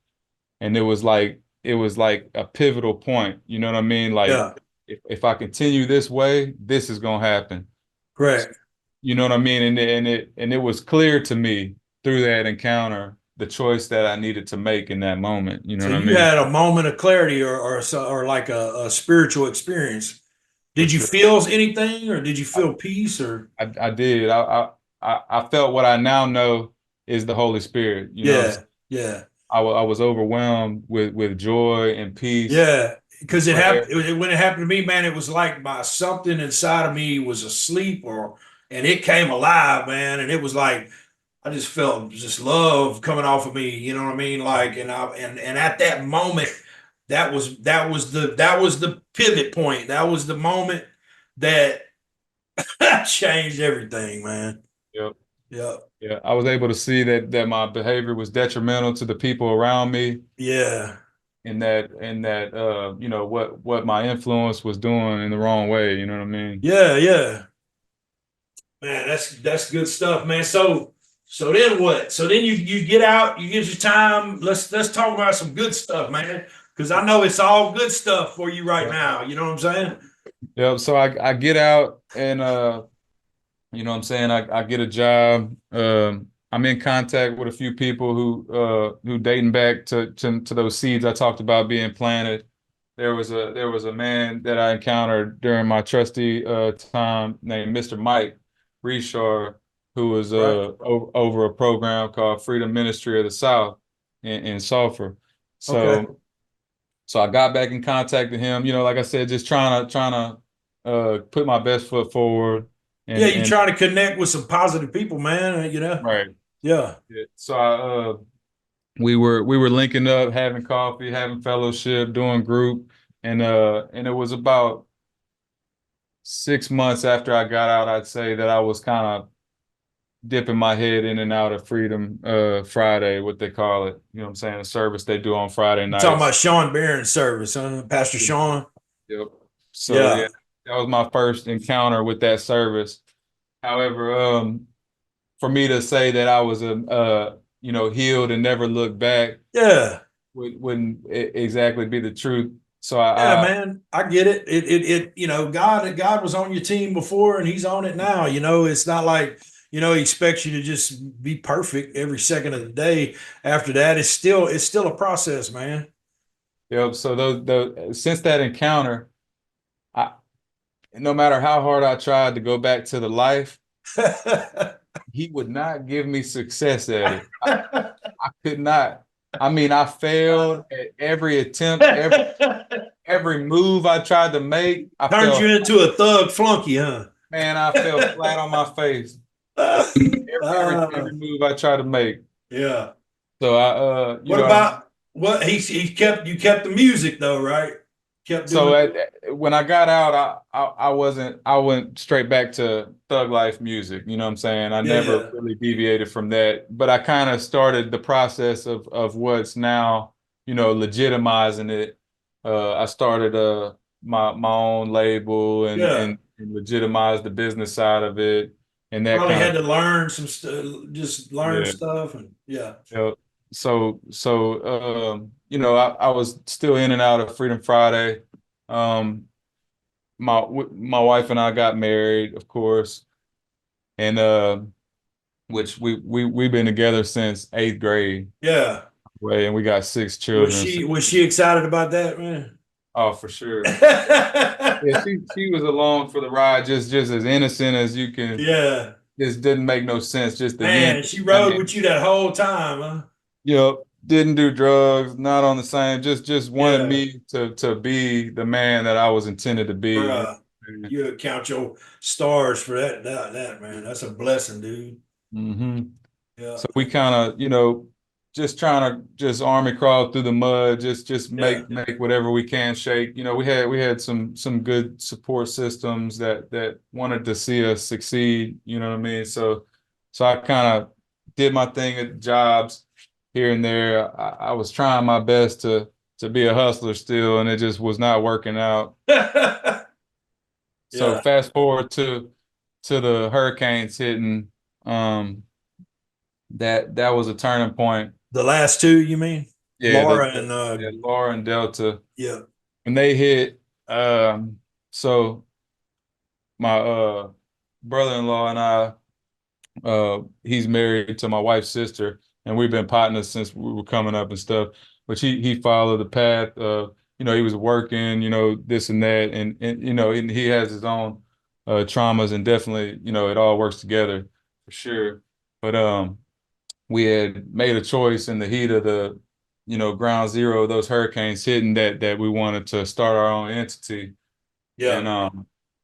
And it was like a pivotal point, you know what I mean? Like, Yeah, if I continue this way, this is going to happen. correct. You know what I mean? And it was clear to me through that encounter the choice that I needed to make in that moment. You know So what I you mean? had a moment of clarity, or like a spiritual experience. For Did you sure. feel anything, or did you I, feel peace, or? I did. I felt what I now know is the Holy Spirit. You know what I'm saying? Yeah, yeah, I was overwhelmed with joy and peace, yeah. Because it prayer. happened when it happened to me, man. It was like something inside of me was asleep, and it came alive, man. And it was like I just felt just love coming off of me. You know what I mean? Like, and at that moment, that was the pivot point. That was the moment that changed everything, man. Yep. Yeah, Yeah. I was able to see that my behavior was detrimental to the people around me, yeah, and that what my influence was doing in the wrong way. You know what I mean? yeah, yeah. Man, that's good stuff, man. So then what? So then you get out, you get your time. Let's talk about some good stuff, man. Because I know it's all good stuff for you right Yeah. now. You know what I'm saying? Yeah. So I get out, and you know what I'm saying? I get a job. I'm in contact with a few people who dating back to those seeds I talked about being planted. There was a man that I encountered during my trustee time named Mr. Mike Reshaw, who was Right. over a program called Freedom Ministry of the South in Sulphur. Okay. So I got back in contact with him, like I said, just trying to put my best foot forward. Yeah, and you and trying to connect with some positive people, man. You know? right. Yeah. Yeah. So we were linking up, having coffee, having fellowship, doing group, and it was about 6 months after I got out, I'd say, that I was kind of dipping my head in and out of Freedom Friday, what they call it. You know what I'm saying? A service they do on Friday You talking about nights. Sean Barron's service, huh? Pastor Sean? Yep. So yeah, Yeah. that was my first encounter with that service. However, for me to say that I was healed and never looked back Yeah. wouldn't exactly be the truth. So Yeah, man. I get it. God was on your team before and he's on it now. It's not like, he expects you to just be perfect every second of the day. After that, it's still a process, man. So since that encounter, I no matter how hard I tried to go back to the life, he would not give me success at it. I could not. I mean, I failed at every attempt, every move I tried to make. Turned you into a thug flunky, huh? I fell flat on my face. Every move I tried to make. Yeah. So I, What about what he kept the music though, right? Kept So doing when I got out, I went straight back to thug life music. You know what I'm saying? I never yeah. really deviated from that, but I kind of started the process of what's now, legitimizing it. I started my own label Yeah. and legitimized the business side of it, and that Probably kind had of to learn some stuff, just learn yeah. stuff, and yeah. Yeah. I was still in and out of Freedom Friday. Um, my wife and I got married, of course, and which we've been together since eighth grade, Yeah. way, and we got six children. So, Was she excited about that, man? oh, for sure. Yeah, she was along for the ride, just as innocent as you can. Yeah. Just didn't make no sense. Just the yin Man, she rode with you that whole time, huh? Yep, didn't do drugs, not on the same, just wanted Yeah. me to be the man that I was intended to be. Bruh. You count your stars for that, man. That's a blessing, dude. Hmm. Yeah. So we kind of, just trying to just army crawl through the mud, just Yeah. make whatever we can shake. We had some good support systems that wanted to see us succeed, you know what I mean? So I kind of did my thing at jobs here and there. I was trying my best to be a hustler still, and it just was not working out. So Yeah. fast forward to the hurricanes hitting, um, that was a turning point. The last two, you mean? Yeah, Laura and yeah, Laura and Delta. yeah. When they hit, so my brother-in-law and I, he's married to my wife's sister, and we've been partners since we were coming up and stuff. But he followed the path of, he was working, this and that, and he has his own traumas, and definitely, it all works together for sure. But we had made a choice in the heat of the, ground zero of those hurricanes hitting that we wanted to start our own entity. Yeah.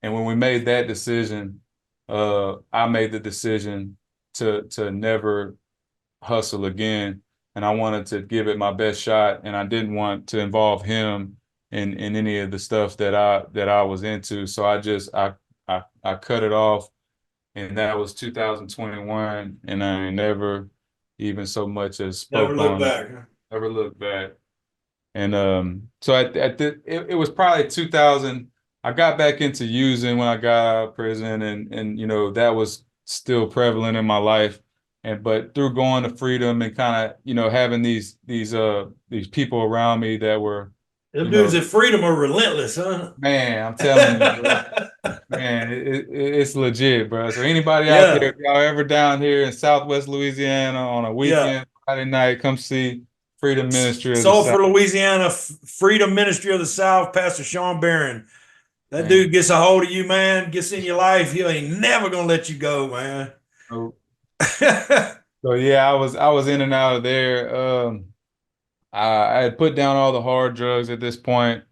And when we made that decision, I made the decision to never hustle again. And I wanted to give it my best shot. And I didn't want to involve him in any of the stuff that I was into. So I cut it off. And that was 2021. And I never even so much as Never spoke look on it, back. Huh? never looked back. And so it was probably 2000. I got back into using when I got out of prison, and that was still prevalent in my life. But through going to Freedom and kind of having these people around me that were, Them dudes at Freedom are relentless, huh? man, I'm telling you, bro, man, it's legit, bro. So anybody out there, Yeah. if y'all ever down here in Southwest Louisiana on a Yeah. weekend, Friday night, come see Freedom Ministry of the South. Sulphur, Louisiana, Freedom Ministry of the South, Pastor Sean Barron. That Man. dude gets a hold of you, man, gets in your life. He ain't never gonna let you go, man. So, so yeah, I was in and out of there. I had put down all the hard drugs at this point,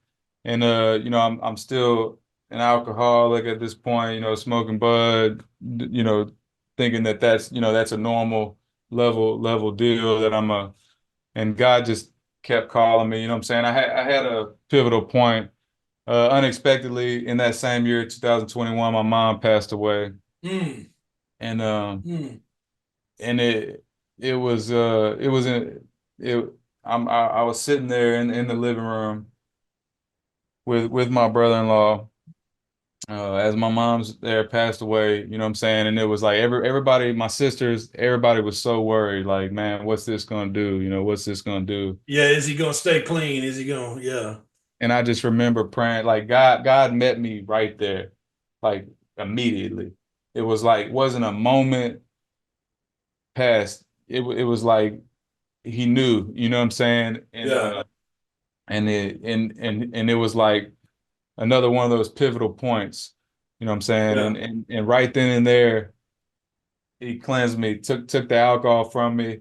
and I'm still an alcoholic at this point. Smoking bud, thinking that's a normal level deal that and God just kept calling me. You know what I'm saying? I had a pivotal point. Unexpectedly in that same year, 2021, my mom passed away. Mm. And Mm. and I was sitting there in the living room with my brother-in-law, as my mom's there passed away, you know what I'm saying? And it was like everybody, my sisters, everybody was so worried, like, man, what's this gonna do? What's this gonna do? Yeah, is he gonna stay clean? Is he gonna, yeah. And I just remember praying, like God met me right there, like immediately. It was like, wasn't a moment past. It was like he knew, you know what I'm saying? And Yeah. and it was like another one of those pivotal points, you know what I'm saying? Yeah. And right then and there, he cleansed me, took the alcohol from me,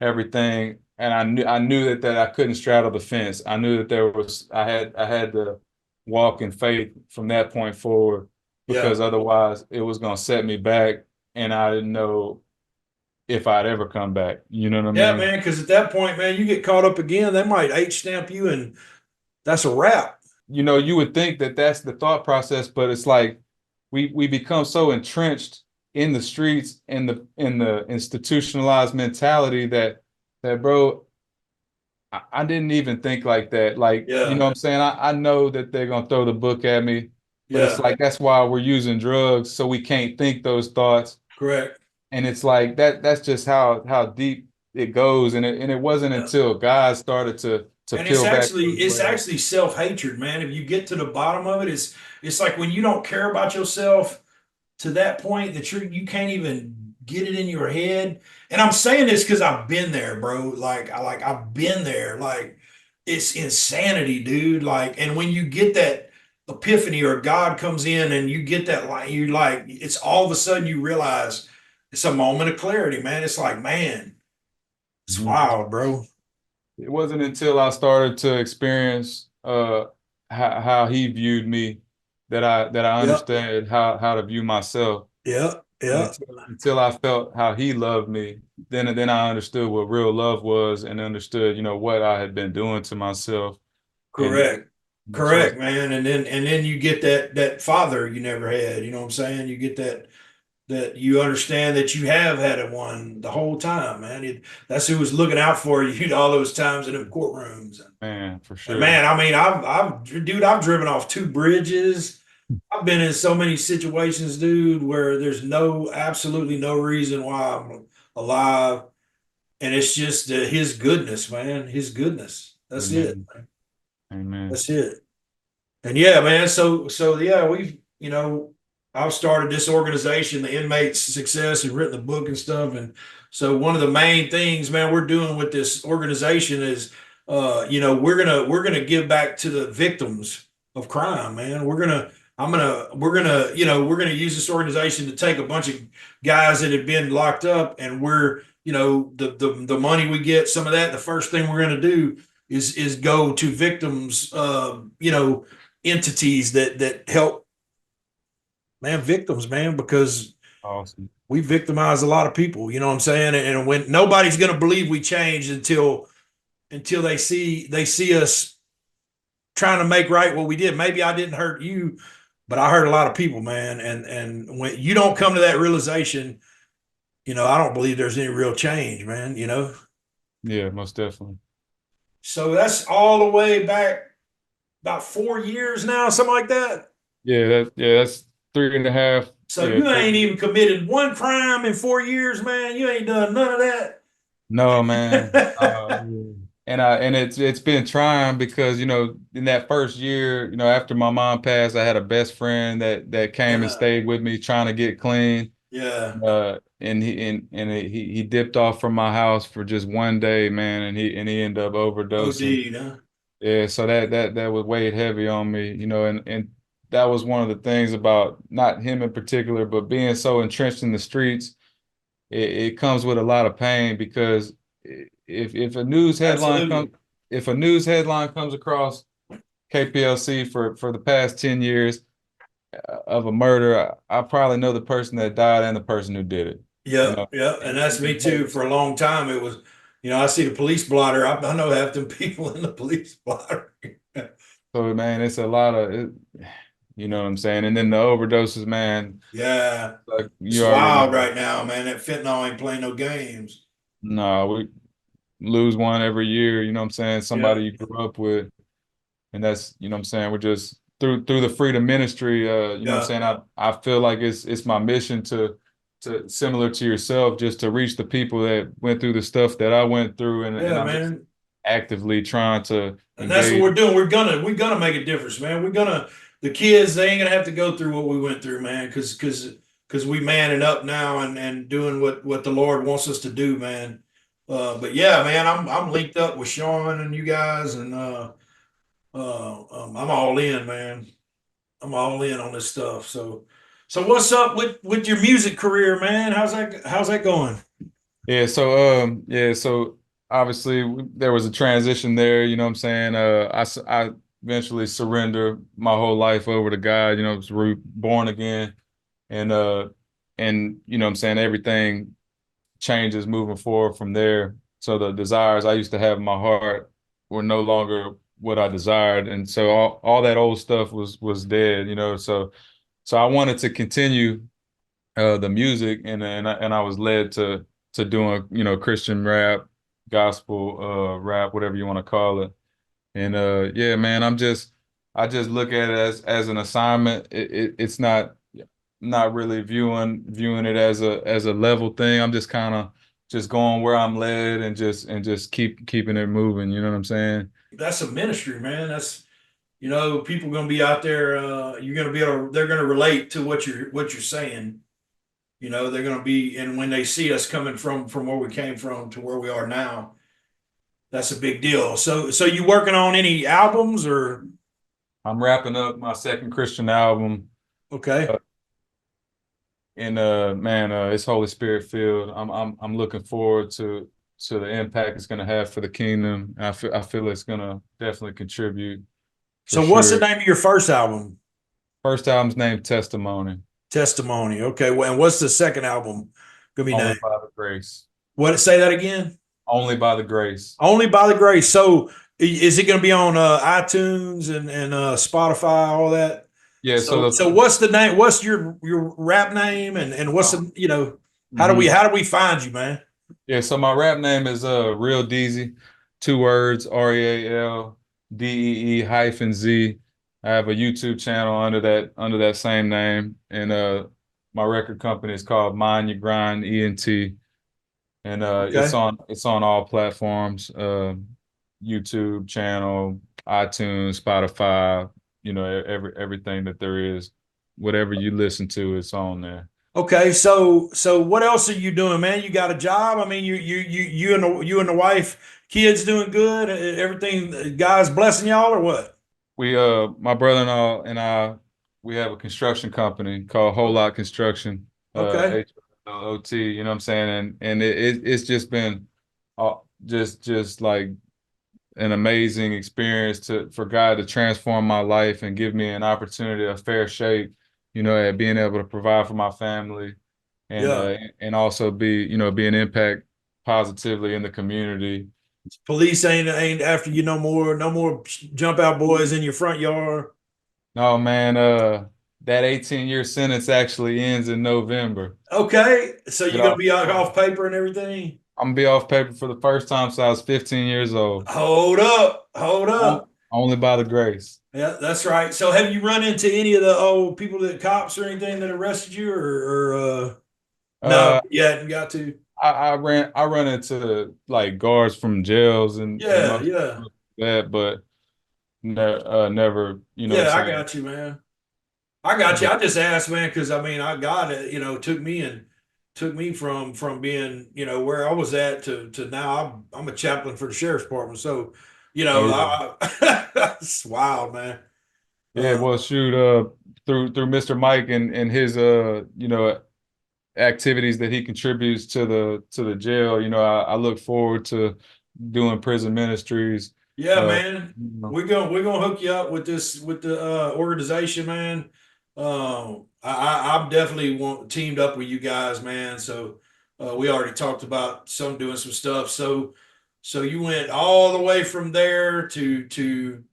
everything. And I knew that I couldn't straddle the fence. I knew that I had to walk in faith from that point forward, because Yeah. otherwise it was gonna set me back, and I didn't know if I'd ever come back. You know what I Yeah, mean? man, because at that point, man, you get caught up again, they might H stamp you and that's a wrap. you know, you would think that that's the thought process, but it's like we become so entrenched in the streets, in the institutionalized mentality that bro, I didn't even think like that. Like, you know Yeah. what I'm saying? I know that they're gonna throw the book at me, but it's Yeah. like that's why we're using drugs, so we can't think those thoughts. Correct. And it's like that's just how deep it goes. And it wasn't Yeah. until God started to And it's peel back actually those it's layers. actually self-hatred, man. If you get to the bottom of it, it's like when you don't care about yourself to that point that you can't even get it in your head. And I'm saying this because I've been there, bro. I've been there. Like it's insanity, dude. Like, and when you get that epiphany or God comes in and you get that, like you like it's all of a sudden you realize it's a moment of clarity, man. It's like, man, it's Mhm. wild, bro. It wasn't until I started to experience how he viewed me that I Yep. understood how to view myself. Yep. And Yep. until I felt how he loved me, then I understood what real love was, and understood, you know, what I had been doing to myself. And Correct. so it's, Correct, man. And then you get that father you never had. You know what I'm saying? You get that you understand that you have had it one the whole time, man. That's who was looking out for you all those times in the courtrooms. man, for And sure. man, I mean, I've driven off two bridges. I've been in so many situations, dude, where there's absolutely no reason why I'm alive, and it's just his goodness, man. His goodness. That's it. Amen. Amen. That's it. And yeah, man. So yeah, I've started this organization, the Inmates Success, and written the book and stuff. And so one of the main things, man, we're doing with this organization is, we're gonna give back to the victims of crime, man. We're gonna use this organization to take a bunch of guys that have been locked up, and the money we get, some of that, the first thing we're gonna do is go to victims, entities that help, man, victims, man, because Awesome. we victimize a lot of people. You know what I'm saying? And when nobody's going to believe we changed until they see us trying to make right what we did. Maybe I didn't hurt you, but I hurt a lot of people, man. And when you don't come to that realization, I don't believe there's any real change, man. Yeah, most definitely. So that's all the way back about 4 years now, something like that. That's 3.5. So Yeah, you ain't even committed one crime in 4 years, man. You ain't done none of that. no, man. And it's been trying because, you know, in that first year, you know, after my mom passed, I had a best friend that came and Yeah, stayed with me trying to get clean. yeah. And he dipped off from my house for just one day, man, and he ended up overdosing. OD, huh? Yeah, so that was weighed heavy on me, you know, and that was one of the things about not him in particular, but being so entrenched in the streets. It comes with a lot of pain because if a news headline comes Absolutely. if a news headline comes across KPLC for the past 10 years of a murder, I probably know the person that died and the person who did it. You Yep, know, yep. And that's me it too. For hurts. a long time, it was, I see the police blotter. I know half them people in the police blotter. So man, it's a lot of it, you know what I'm saying? And then the overdoses, man, Yeah. like It's you already wild know. right now, man. That fentanyl ain't playing no games. No, we lose one every year, you know what I'm saying? Yeah, Somebody you grew up with. And that's, you know what I'm saying, we're just through the freedom ministry, you know what I'm yeah, saying, I feel like it's my mission to similar to yourself, just to reach the people that went through the stuff that I went through, and yeah, I'm just man. actively trying to And that's what engage. we're doing. We're gonna make a difference, man. The kids, they ain't gonna have to go through what we went through, man, because we manning up now and doing what the Lord wants us to do, man. But yeah, man, I'm linked up with Sean and you guys, and I'm all in, man. I'm all in on this stuff. So what's up with your music career, man? How's that going? So obviously there was a transition there, you know what I'm saying, I eventually surrendered my whole life over to God, you know, was reborn again. And uh and you know what I'm saying, everything changes moving forward from there. So the desires I used to have in my heart were no longer what I desired. And so all that old stuff was dead, you know. So I wanted to continue the music, and I was led to doing, you know, Christian rap, gospel rap, whatever you want to call it. And yeah, man, I just look at it as an assignment. It's not really viewing it as a level thing. I'm just kind of just going where I'm led, and just keeping it moving. You know what I'm saying? That's a ministry, man. That's, you know, people going to be out there. You're going to be able to, they're going to relate to what you're saying. You know, they're going to be, and when they see us coming from where we came from to where we are now, that's a big deal. So you working on any albums or? I'm wrapping up my second Christian album. Okay. And man, it's Holy Spirit filled. I'm looking forward to the impact it's gonna have for the kingdom. I feel it's gonna definitely contribute. So what's the name of your first album? First album's named Testimony. Testimony. Okay. Well, and what's the second album gonna be Only named? by the grace. What? Say that again. Only by the grace. Only by the grace. So is it gonna be on iTunes and Spotify, all that? Yeah. So what's the name? What's your rap name, and what's the, you know, how do we find you, man? Yeah, so my rap name is Real Dee-Z, 2 words, REALDEE-Z. I have a YouTube channel under that same name, and my record company is called Mind Your Grind ENT, and Okay. it's on all platforms, YouTube channel, iTunes, Spotify, you know, everything that there is, whatever you listen to, it's on there. Okay, so what else are you doing, man? You got a job? I mean, you and the wife, kids doing good? Everything, God's blessing y'all, or what? We my brother-in-law and I, we have a construction company called Whole Lot Construction. Okay. HOT, you know what I'm saying? And it's just been just like an amazing experience for God to transform my life and give me an opportunity, a fair shake, you know, at being able to provide for my family, and and also be an impact positively in the community. Police ain't after you no more jump out boys in your front yard. No, man, that 18-year sentence actually ends in November. Okay, so you're gonna be off paper and everything? I'm gonna be off paper for the first time since I was 15 years old. Hold up. Only by the grace. Yeah, that's right. So have you run into any of the people, that cops or anything that arrested you, or no, you hadn't got to? I run into like guards from jails and that, but never, you know. Yeah, I got you, man. I got you. I just asked, man, because I mean, I got it. You know, took me from being, you know, where I was at to now. I'm a chaplain for the sheriff's department, so you know, it's wild, man. Yeah, well, shoot, through Mr. Mike and his you know, activities that he contributes to the jail, you know, I look forward to doing prison ministries. Yeah, man, we're gonna hook you up with the organization, man. I'm definitely teamed up with you guys, man. So we already talked about doing some stuff. So you went all the way from there to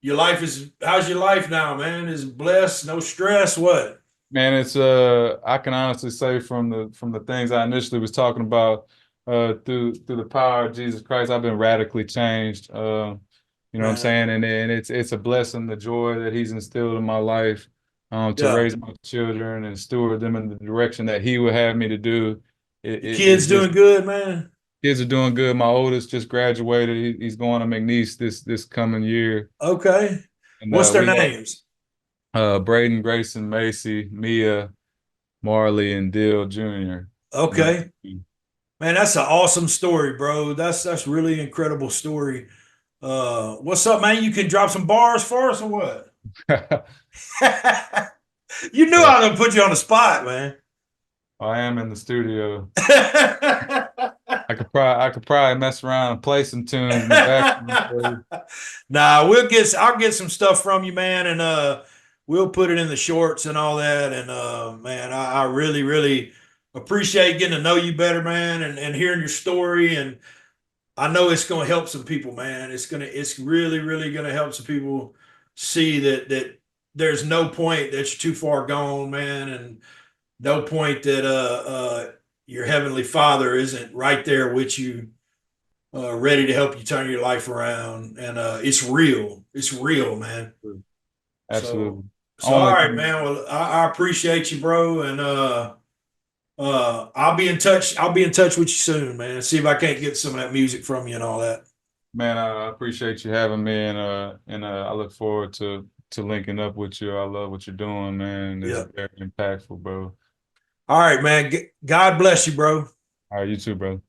your life how's your life now, man? Is blessed, no stress, what? Man, it's I can honestly say from the things I initially was talking about, through the power of Jesus Christ, I've been radically changed. You know what I'm saying? And it's a blessing, the joy that he's instilled in my life, to raise my children and steward them in the direction that he would have me to do. Kids doing good, man. Kids are doing good. My oldest just graduated. He's going to McNeese this coming year. Okay. And, what's their names? Braden, Grayson, Macy, Mia, Marley, and Dill Jr. Okay. Man, that's an awesome story, bro. That's really incredible story. What's up, man? You can drop some bars for us or what? You knew I was gonna put you on the spot, man. I am in the studio. I could probably mess around and play some tunes in the background. Nah, I'll get some stuff from you, man, and we'll put it in the shorts and all that. And man, I really, really appreciate getting to know you better, man, and hearing your story. And I know it's going to help some people, man. It's really, really going to help some people see that there's no point that you're too far gone, man, and no point that your heavenly Father isn't right there with you, ready to help you turn your life around. And it's real. It's real, man. Absolutely. So all right, man. Well, I appreciate you, bro, and I'll be in touch. I'll be in touch with you soon, man. See if I can't get some of that music from you and all that. Man, I appreciate you having me, and I look forward to linking up with you. I love what you're doing, man. It's very impactful, bro. All right, man. God bless you, bro. All right, you too, bro.